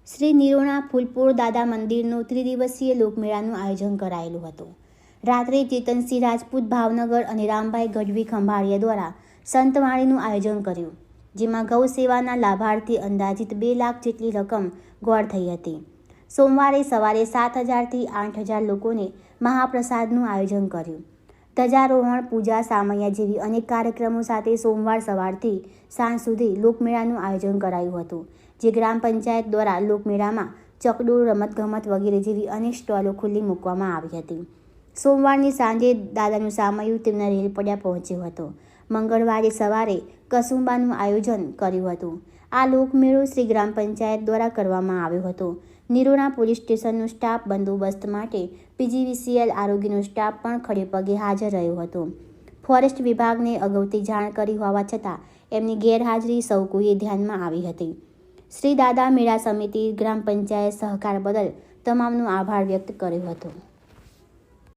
શ્રી નિરોણા ફૂલપોર દાદા મંદિરનું ત્રિદિવસીય લોકમેળાનું આયોજન કરાયેલું હતું. રાત્રે ચેતનસિંહ રાજપૂત ભાવનગર અને રામભાઈ ગઢવી ખંભાળિયા દ્વારા સંતવાણીનું આયોજન કર્યું, જેમાં ગૌ સેવાના લાભાર્થી અંદાજિત 2 લાખ જેટલી રકમ ગોળ થઈ હતી. સોમવારે સવારે 7,000થી 8,000 લોકોને મહાપ્રસાદનું આયોજન કર્યું. ધજારોહણ, પૂજા, સામૈયા જેવી અનેક કાર્યક્રમો સાથે સોમવાર સવારથી સાંજ સુધી લોકમેળાનું આયોજન કરાયું હતું, જે ગ્રામ પંચાયત દ્વારા લોકમેળામાં ચકડોળ, રમતગમત વગેરે જેવી અનેક સ્ટોલો ખુલ્લી મૂકવામાં આવી હતી. સોમવારની સાંજે દાદાનું સામૈયું તેમના રેલપડિયા પહોંચ્યું હતું. મંગળવારે સવારે કસુંબાનું આયોજન કર્યું હતું. આ લોકમેળો શ્રી ગ્રામ પંચાયત દ્વારા કરવામાં આવ્યો હતો. નિરોણા પોલીસ સ્ટેશનનો સ્ટાફ બંદોબસ્ત માટે PGVCL આરોગ્યનો સ્ટાફ પણ ખડે પગે હાજર રહ્યો હતો. ફોરેસ્ટ વિભાગને અગાઉથી જાણ કરી હોવા છતાં એમની ગેરહાજરી સૌ કોઈએ ધ્યાનમાં આવી હતી. શ્રી દાદા મેળા સમિતિ, ગ્રામ પંચાયત સહકાર બદલ તમામનો આભાર વ્યક્ત કર્યો હતો.